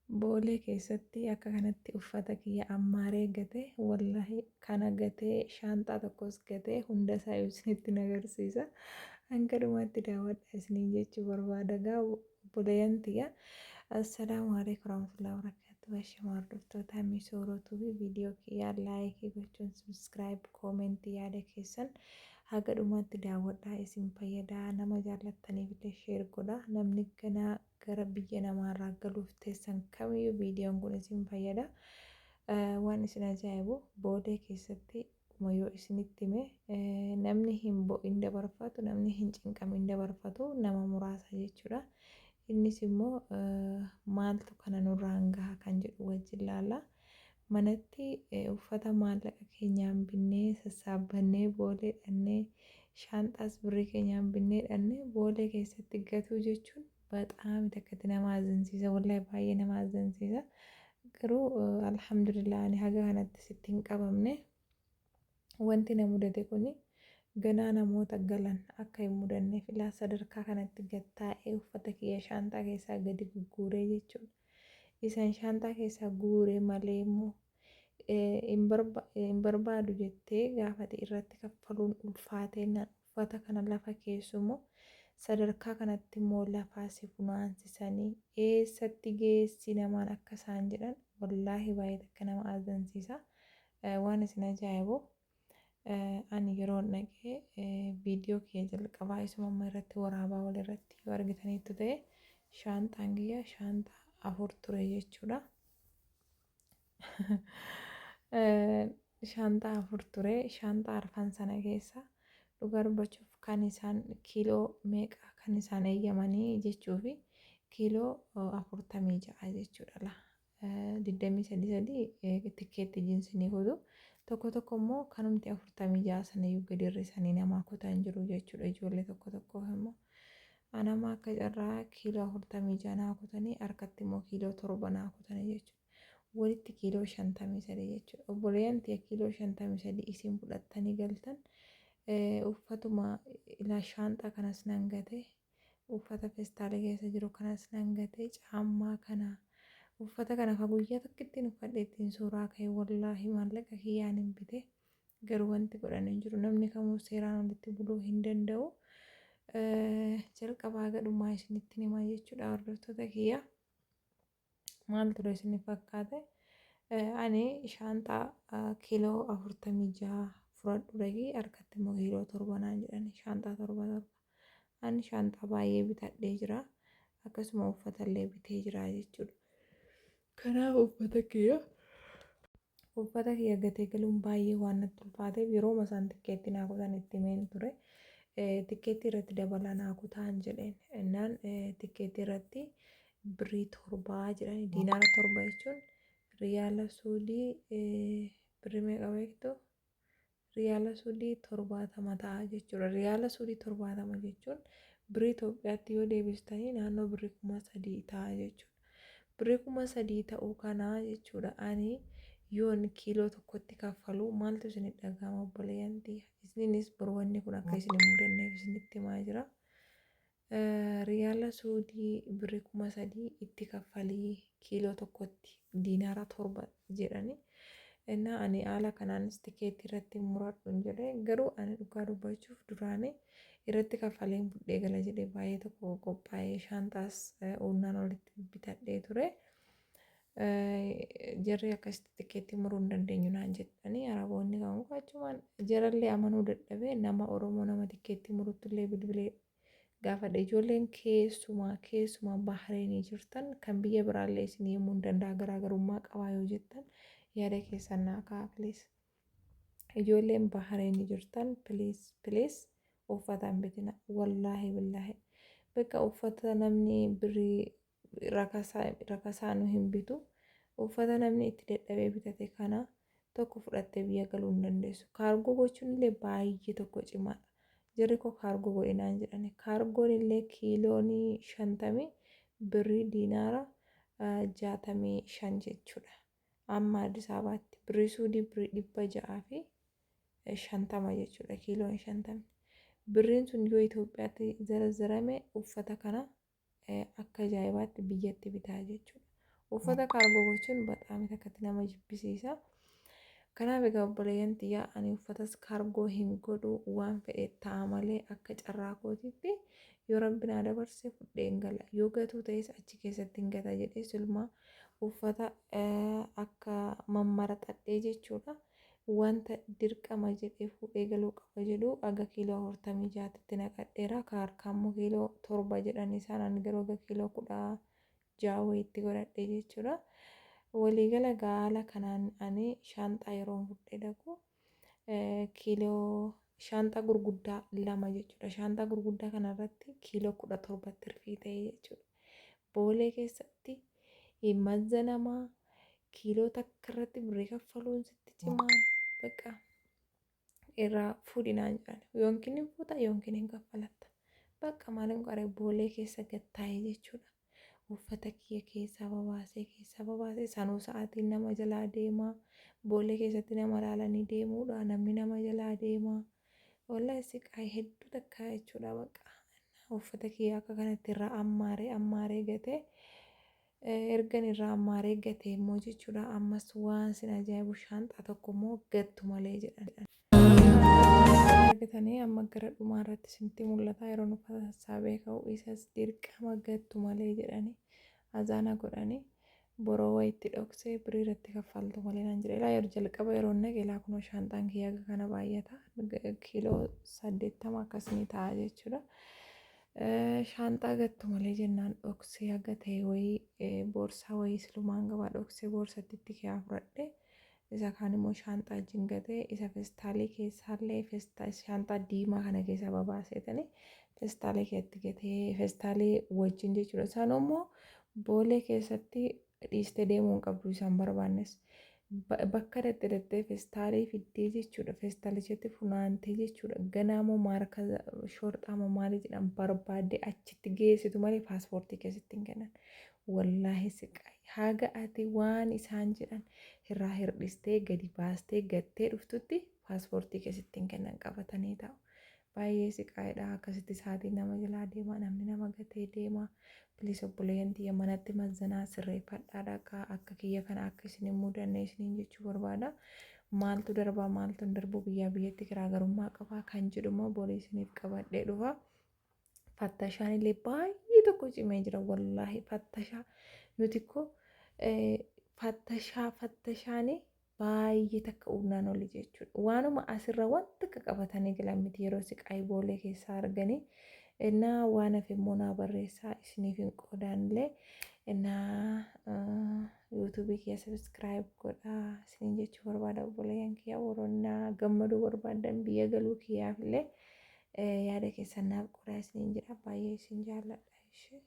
Boolee keessatti akka kanatti uffata kiyya ammaaree gatee wallahi kana gatee shaanxaa tokkos gatee hunda isaa isinitti agarsiisa. Hanga dhumaatti daawwadhaa isiniin jechuu barbaada gaa obboleeyyan tiyya. Assalaamu alaikum warahmatullahi wabarakatuh. Ashamaa hordoftoota misoorotuu fi viidiyoo kiyyaa laayikii gochuun subscribe koomentii yaada keessan haga dhumaatti daawwadhaa isin fayyadaa nama jaallattaniif illee sheer godhaa namni ganaa gara biyya namaarraa galuuf teessan kamiyyuu viidiyoon kun isin fayyada. Waan isin ajaa'ibu boolee keessatti yoo isinitti hime namni hin bo'in dabarfatu namni hin cinqamin dabarfatu nama muraasa jechuudha. Innis immoo maaltu kana nurraan gaha kan jedhu wajjin ilaalla. Manatti uffata maallaqa keenyaan binnee sassaabannee boolee dhannee shaanxaas birrii keenyaan binnee dhannee boolee keessatti gatuu jechuun በጣም ተከትነ ማዘንሲዛ ወላሂ ባየነ ማዘንሲዛ ቅሩ አልሐምዱሊላህ እኔ ሀገር ከነት ስትኝ ቀበምኔ ወንቲ ነሙደቴ ኩኒ ገና ነሞታ ገለን አካይ ሙደኔ ፊላ ሰደርካ ከነት ገታኤ ኡፈተ ኪየ ሻንጣ ኬሳ ገዲ ጉጉሬ ጀቹን ኢሰን ሻንጣ ኬሳ ጉሬ ማሌሙ ኢምበርባዱ ጀቴ ጋፈቴ ኢረቲ ከፈሉን ኡልፋቴና ኡፈተ ከነ ለፈ ኬሱሞ sadarkaa kanatti immoo lafaa si funaansisanii eessatti geessi namaan akka isaan jedhan wallaahi baay'ee akka nama azansisa. Waan isin ajaa'ibu ani yeroo dhaqee viidiyoo kiyya jalqabaa isuma irratti waraabaa wal irratti yoo argitaniitu ta'e shaanxaan kiyya shaanxaa 4 ture jechuudha. Shaanxaa 4 ture shaanxaa arfan sana keessa dhugaa dubbachuuf kan isaan kiiloo meeqa kan isaan eeyyamanii jechuu fi kiiloo 46 jechuudha. 23 tikeetti jiinsinii kutu tokko tokko immoo kanumti 46 sanayyuu gadi hir'isanii namaa kutan jiru jechuudha. Ijoollee tokko tokko immoo anama akka carraa kiiloo 46 naa kutanii harkatti immoo kiiloo 7 naa kutanii jechuudha. Walitti kiiloo 53 jechuudha. Obboleeyyan tiyya kiiloo 53 isin fudhattanii galtan. Uffatuma ila shaanxaa kanas nan gate uffata feestaalii keessa jiru kanas nan gate caammaa kana uffata kana fa guyyaa tokkittiin uffadhee ittiin suuraa ka'e wallaahi maallaqa kiyyaan hin bite garuu wanti godhan hin jiru namni kamuu seeraan walitti buluu hin danda'u. Jalqabaa gadhumaa isinitti himaa jechuudha hordoftoota kiyya maal ture isin fakkaate ani shaanxaa kiiloo 46 fudhadhu dhaqii harkatti immoo kiiloo 7 naan jedhani shaanxaa 7 ani shaanxaa baay'ee bitadhee jira akkasuma uffata illee bitee jira jechuudha. Kanaaf uffata kiyya gatee galuun baay'ee waan natti ulfaateef yeroo masaan tikeetti naa kutan itti himeen ture. Tikeetti irratti dabalaa naa kutaan jedheen innaan tikeetti irratti birrii 7 jedhani diinaara 7 jechuun riyaala suudii birrii meeqa beektu? Riyaala suudii 70 ta'a jechuudha. Riyaala suudii 70 jechuun birrii Itoophiyaatti yoo deebistanii naannoo birrii 3,000 ta'a jechuudha. Birrii 3,000 ta'uu kanaa jechuudha. Ani yoon kiiloo tokkotti kaffalu maaltu isin dhagahama obboleeyyan tiyya. Isininis borwanni kun akka isin hin mudanneef isinitti himaa jira. Riyaala suudii birrii 3,000 itti kaffalii kiiloo tokkotti diinaara 7 jedhani. Innaa ani haala kanaanis tikeetti irratti muradhuun jedhee garuu ani dhugaa dubbachuuf duraanii irratti kaffaleen budhee gala jedhee baay'ee tokko qophaa'ee shaanxaas uumnaan walitti bitadhee ture. Jarri akkasitti tikeetti muruu hin dandeenyu naan jedhanii araboonni kan achumaan jarallee amanuu dadhabee nama Oromoo nama tikeetti murutti illee bilbilee gaafadhe ijoolleen keessumaa Bahareenii jirtan kan biyya biraallee isin himuu hin danda'a garaagarummaa qabaa yoo jettan yaada keessan naa ka'a please. Ijoolleen Bahareenii jirtan please uffata hin bitina wallaahi billaahi bakka uffata namni birrii rakasaa nu hin bitu uffata namni itti dadhabee bitate kana tokko fudhattee biyya galuu hin dandeessu. Kaargoo gochuun illee baay'ee tokko cimaadha. Jarri koo kaargoo godhinaan jedhani kaargoon illee kiiloonii 50 birrii diinaara 65 jechuudha. Amma Addis Ababaatti birrii suudii birrii 650 jechuudha kiiloon 50. Birriin sun yoo Itoophiyaatti zarazarame uffata kana akka ajaa'ibaatti biyyatti bitaa jechuudha. Uffata kaargoo gochuun bexaam akkatti nama jibbisiisa. Kanaaf egaa obboleeyyan xiyyaa ani uffatas kaargoo hin godhu waan fedhe ta'a malee akka carraa kootiitti yoo rabbi naa dabarse fudheen gala. Yoo gatuu ta'es achi keessatti hin gata jedhee silmaa uffata akka mammaraxadhee jechuudha. Wanta dirqama jedhee fuudhee galuu qaba jedhu aga kiiloo 46tti naqadheera. Ka harkaammoo kiiloo 7 jedhan isaan ani garuu aga kiiloo 16 wayiitti godhadhee jechuudha. Waliigala gaala kanaan ani shaanxaa yeroo fudhee dhaqu kiiloo shaanxaa gurguddaa 2 jechuudha. Shaanxaa gurguddaa kanarratti kiiloo 17 tirfii ta'e jechuudha. Boolee keessatti mazza namaa kiiloo takka irratti birrii kaffaluun sitti cimaa bakka irraa fuudhinaan jedhan yookiin hin fuuta yookiin hin kaffalatta bakka maaliin qaree boolee keessa gattaa'e jechuudha. Uffata kiyya keessaa babaasee sanuu sa'aatiin nama jalaa deemaa boolee keessatti nama ilaalanii deemuudha namni nama jalaa deemaa wallahi siqaa hedduu takka jechuudha bakka uffata kiyya akka kanatti irraa ammaaree gatee ergan irraa ammaaree gatee immoo jechuudha ammas waan sin ajaa'ibu shaanxaa tokko immoo gattu malee jedhan. Argitanii amma gara dhumaa irratti isinitti mul'ata yeroo uffata sassaabee ka'u isas dirqama gattu malee jedhanii azaana godhanii boroo wayitti dhoksee birii irratti kaffaltu malee naan jedhe yeroo jalqaba yeroo naqe laa kunoo shaanxaan kiyya kana baay'ata kiiloo 80 akkasii ta'a jechuudha. Shaanxaa gattu malee jennaan dhoksee haga ta'e wayii boorsaa wayii silumaan gabaa dhoksee boorsatti itti kiyyaa fudhadhe. Isa kaan immoo shaanxaa wajjin gatee isa feestaalii keessaallee shaanxaa diimaa kana keessa babaaseetanii feestaalii keessatti gatee feestaalii wajjin jechuudha. Isaan immoo boolee keessatti dhiistee deemuu hin qabdu isaan barbaannes bakka dattee feestaalii fiddee jechuudha. Feestaalichatti funaantee jechuudha. Ganaamoo maarka shorxaamoo maalii jedhan barbaaddee achitti geessitu malee paaspoortii keessatti hin kennan. Wallaahi siqaa haga ati waan isaan jedhan irraa hirdhistee gadi baastee gattee dhuftutti paaspoortii keessatti hin kennan qabatanii taa'u. Baay'ee siqaadha akkasitti sa'aatii nama jalaa deemaa namni nama gatee deemaa bilisa obboleeyyan xiyya manatti mazzanaa sirreeffadhaadha akka kiyya kana akka isin hin mudanne isiniin jechuu barbaada. Maaltu darbaa maaltu hin darbu biyyaa biyyatti garaagarummaa qabaa kan jedhummoo borii isiniif qabadhee dhufa. Fattashaan illee baay'ee tokko cimee jira wallaahi fattashaa nuti ko fattashaanii baay'ee takka uumnaan oli jechuudha. Waanuma asirra wanta akka qabatanii galan miti yeroo siqaayii boolee keessaa arganii innaa waan hafe immoo naa barreessaa isiniif hin qoodannee innaa yuutuubii kiyya sabiskiraayib godhaa isiniin jechuu barbaada obboleeyyan kiyya warroonnaa gammaduu barbaadan biyya galuu kiyyaaf illee yaada keessan naaf qodaa isiniin jedha baay'ee isin jaalladha ishee.